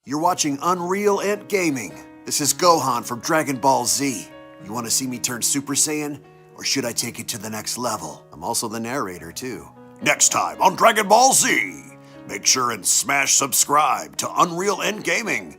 You're watching Unreal Ant Gaming. This is Gohan from Dragon Ball Z. You want to see me turn Super Saiyan? Or should I take it to the next level? I'm also the narrator, too. Next time on Dragon Ball Z, make sure and smash subscribe to Unreal Ant Gaming.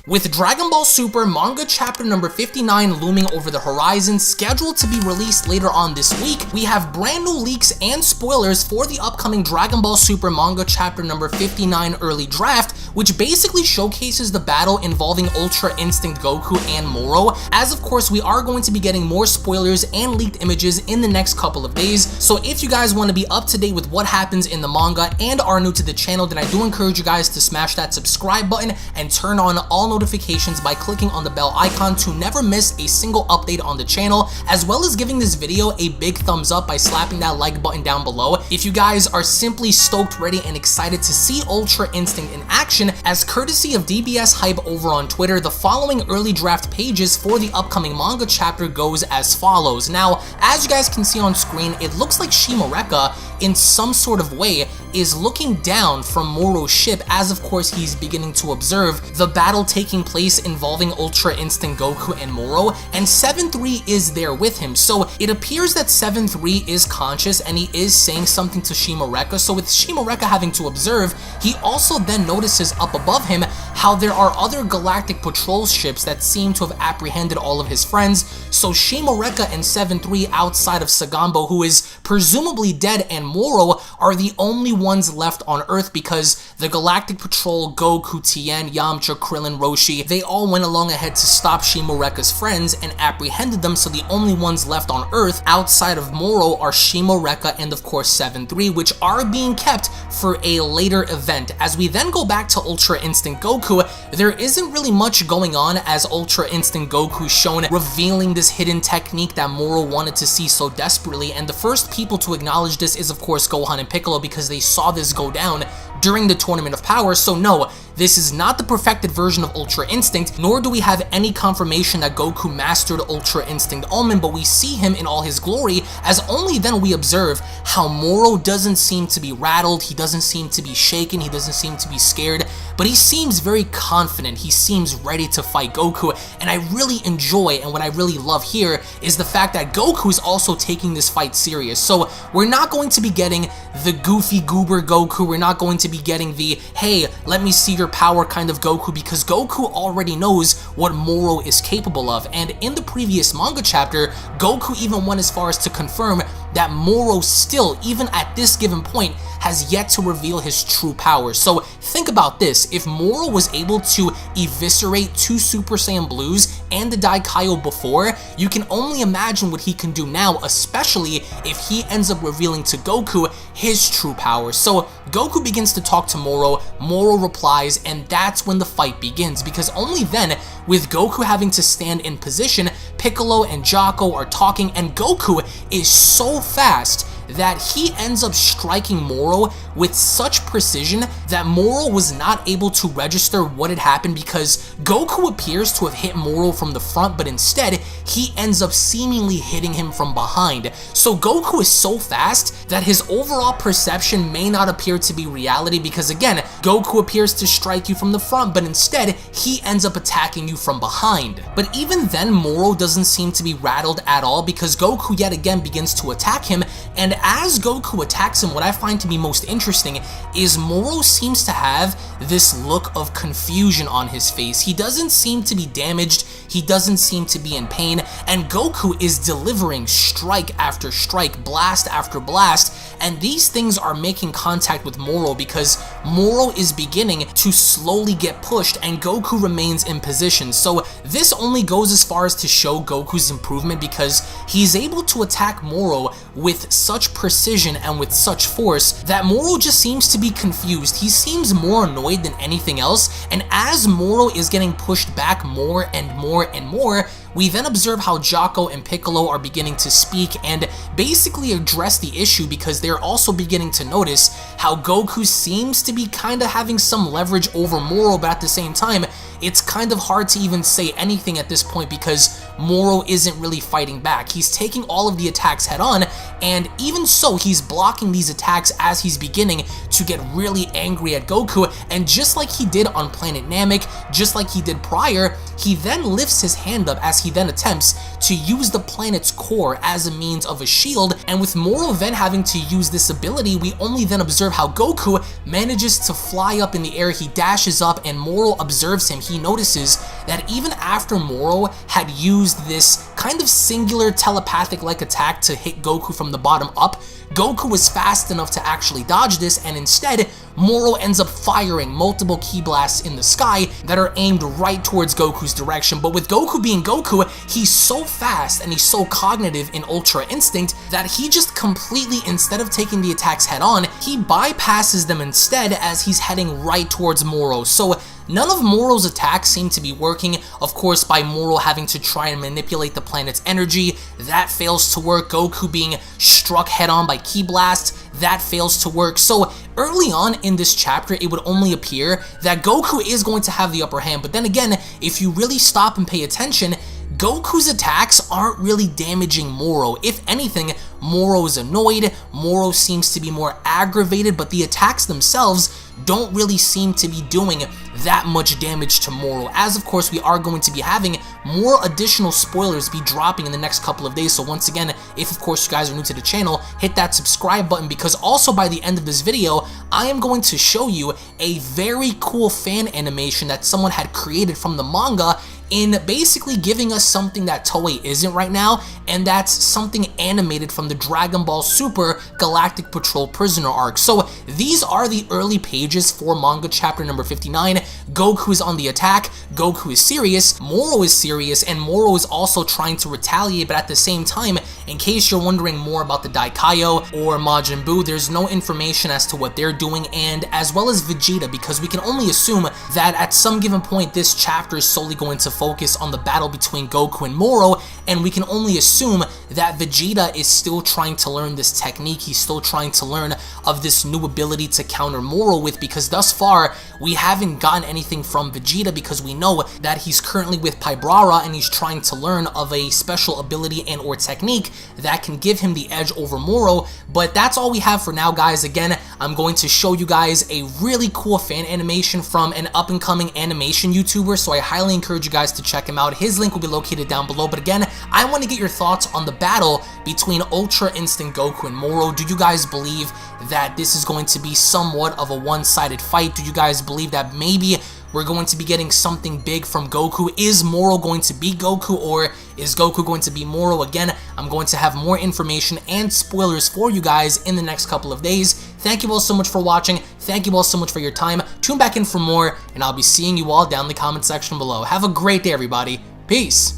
With Dragon Ball Super manga chapter number 59 looming over the horizon, scheduled to be released later on this week, we have brand new leaks and spoilers for the upcoming Dragon Ball Super manga chapter number 59 early draft, which basically showcases the battle involving Ultra Instinct Goku and Moro, as of course we are going to be getting more spoilers and leaked images in the next couple of days. So if you guys want to be up to date with what happens in the manga and are new to the channel, then I do encourage you guys to smash that subscribe button and turn on all notifications by clicking on the bell icon to never miss a single update on the channel, as well as giving this video a big thumbs up by slapping that like button down below if you guys are simply stoked, ready, and excited to see Ultra Instinct in action. As courtesy of DBS Hype over on Twitter, the following early draft pages for the upcoming manga chapter goes as follows. Now, as you guys can see on screen, it looks like Shimoreka in some sort of way is looking down from Moro's ship, as of course he's beginning to observe the battle taking place involving Ultra Instinct Goku and Moro, and 7-3 is there with him. So it appears that 7-3 is conscious and he is saying something to Shimoreka. So with Shimoreka having to observe, he also then notices up above him how there are other galactic patrol ships that seem to have apprehended all of his friends. So Shimoreka and 7-3 outside of Sagambo, who is presumably dead, and Moro are the only ones left on Earth because the Galactic Patrol, Goku, Tien, Yamcha, Krillin, Roshi, they all went along ahead to stop Shimoreka's friends and apprehended them. So the only ones left on Earth outside of Moro are Shimoreka and of course 7-3, which are being kept for a later event. As we then go back to Ultra Instinct Goku, there isn't really much going on, as Ultra Instinct Goku shown revealing this hidden technique that Moro wanted to see so desperately, and the first people to acknowledge this is of course Gohan and Piccolo, because they saw this go down during the Tournament of Power. So no, this is not the perfected version of Ultra Instinct, nor do we have any confirmation that Goku mastered Ultra Instinct Ultimate, but we see him in all his glory, as only then we observe how Moro doesn't seem to be rattled, he doesn't seem to be shaken, he doesn't seem to be scared, but he seems very confident, he seems ready to fight Goku. And I really enjoy, and what I really love here is the fact that Goku is also taking this fight serious. So we're not going to be getting the goofy goober Goku, we're not going to be getting the hey, let me see your power kind of Goku, because Goku already knows what Moro is capable of. And in the previous manga chapter, Goku even went as far as to confirm that Moro still, even at this given point, has yet to reveal his true power. So think about this, if Moro was able to eviscerate 2 Super Saiyan Blues and the Daikaio before, you can only imagine what he can do now, especially if he ends up revealing to Goku his true power. So Goku begins to talk to Moro, Moro replies, and that's when the fight begins, because only then, with Goku having to stand in position, Piccolo and Jaco are talking, and Goku is so fast that he ends up striking Moro with such precision that Moro was not able to register what had happened, because Goku appears to have hit Moro from the front, but instead he ends up seemingly hitting him from behind. So Goku is so fast that his overall perception may not appear to be reality, because again, Goku appears to strike you from the front, but instead he ends up attacking you from behind. But even then, Moro doesn't seem to be rattled at all, because Goku yet again begins to attack him, and as Goku attacks him, what I find to be most interesting is Moro seems to have this look of confusion on his face. He doesn't seem to be damaged, he doesn't seem to be in pain, and Goku is delivering strike after strike, blast after blast, and these things are making contact with Moro, because Moro is beginning to slowly get pushed and Goku remains in position. So this only goes as far as to show Goku's improvement, because he's able to attack Moro with such precision and with such force that Moro just seems to be confused. He seems more annoyed than anything else, and as Moro is getting pushed back more and more and more, We then observe how Jaco and Piccolo are beginning to speak and basically address the issue because they're also beginning to notice how Goku seems to be kind of having some leverage over Moro, but at the same time, it's kind of hard to even say anything at this point because Moro isn't really fighting back. He's taking all of the attacks head on, and even so, he's blocking these attacks as he's beginning to get really angry at Goku, and just like he did on Planet Namek, just like he did prior, he then lifts his hand up as he then attempts to use the planet's core as a means of a shield, and with Moro then having to use this ability, we only then observe how Goku manages to fly up in the air. He dashes up and Moro observes him. He notices that even after Moro had used this kind of singular telepathic-like attack to hit Goku from the bottom up, Goku was fast enough to actually dodge this, and instead, Moro ends up firing multiple ki blasts in the sky that are aimed right towards Goku's direction. But with Goku being Goku, he's so fast and he's so cognitive in Ultra Instinct that he just completely, instead of taking the attacks head on, he bypasses them instead as he's heading right towards Moro. So none of Moro's attacks seem to be working. Of course, by Moro having to try and manipulate the planet's energy, that fails to work. Goku being struck head on by ki blast, that fails to work. So early on in this chapter, it would only appear that Goku is going to have the upper hand. But then again, if you really stop and pay attention, Goku's attacks aren't really damaging Moro. If anything, Moro is annoyed, Moro seems to be more aggravated, but the attacks themselves don't really seem to be doing that much damage to Moro, as of course we are going to be having more additional spoilers be dropping in the next couple of days. So once again, if of course you guys are new to the channel, hit that subscribe button, because also by the end of this video, I am going to show you a very cool fan animation that someone had created from the manga, in basically giving us something that Toei isn't right now, and that's something animated from the Dragon Ball Super Galactic Patrol Prisoner arc. So these are the early pages for manga chapter number 59. Goku is on the attack, Goku is serious, Moro is serious, and Moro is also trying to retaliate, but at the same time, in case you're wondering more about the Daikaio or Majin Buu, there's no information as to what they're doing, and as well as Vegeta, because we can only assume that at some given point this chapter is solely going to focus on the battle between Goku and Moro, and we can only assume that Vegeta is still trying to learn this technique. He's still trying to learn of this new ability to counter Moro with, because thus far we haven't gotten anything from Vegeta, because we know that he's currently with Paibrara and he's trying to learn of a special ability and or technique that can give him the edge over Moro. But that's all we have for now, guys. Again, I'm going to show you guys a really cool fan animation from an up-and-coming animation YouTuber, so I highly encourage you guys to check him out. His link will be located down below. But again, I want to get your thoughts on the battle between Ultra Instinct Goku and Moro. Do you guys believe that this is going to be somewhat of a one-sided fight? Do you guys believe that maybe we're going to be getting something big from Goku? Is Moro going to be Goku, or is Goku going to be Moro? Again, I'm going to have more information and spoilers for you guys in the next couple of days. Thank you all so much for watching. Thank you all so much for your time. Tune back in for more, and I'll be seeing you all down in the comment section below. Have a great day, everybody. Peace.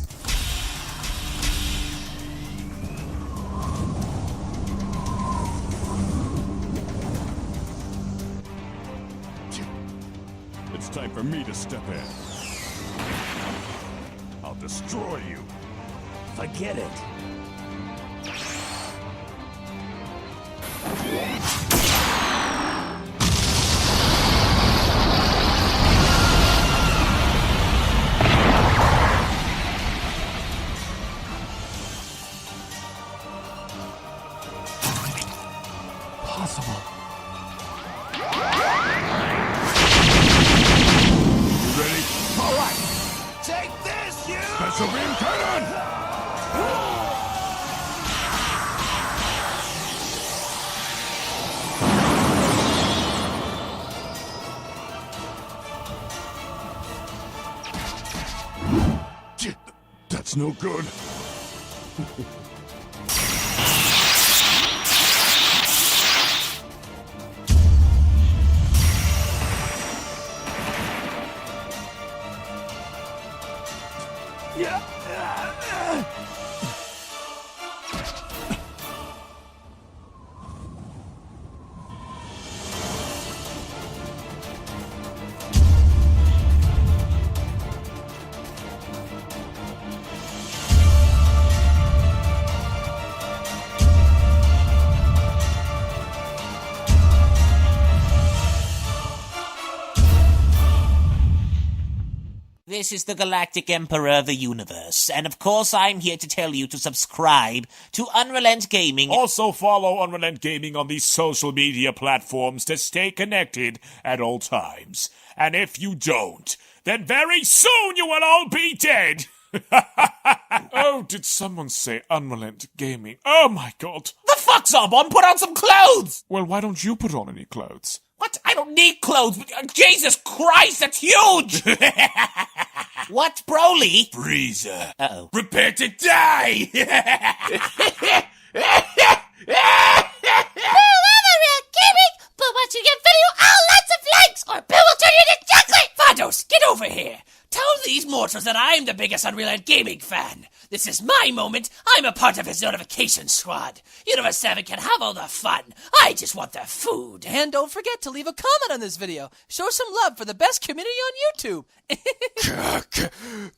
It's time for me to step in. I'll destroy you. Forget it. Possible. Ready? All right. Take this, you! Special beam cannon! That's no good. Yeah. This is the Galactic Emperor of the Universe, and of course I'm here to tell you to subscribe to Unrelent Gaming. Also follow Unrelent Gaming on these social media platforms to stay connected at all times. And if you don't, then very soon you will all be dead! Oh, did someone say Unrelent Gaming? Oh my god. The fuck's up? I'm put on some clothes! Well, why don't you put on any clothes? What? I don't need clothes. Jesus Christ, that's huge! What, Broly? Frieza. Uh-oh. Prepare to die! But once you get video, lots of likes, or Bill will turn you into chocolate! Vados, get over here! Tell these mortals that I'm the biggest Unrelent Gaming fan. This is my moment. I'm a part of his notification squad. Universe 7 can have all the fun. I just want the food. And don't forget to leave a comment on this video. Show some love for the best community on YouTube.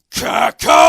Kaka!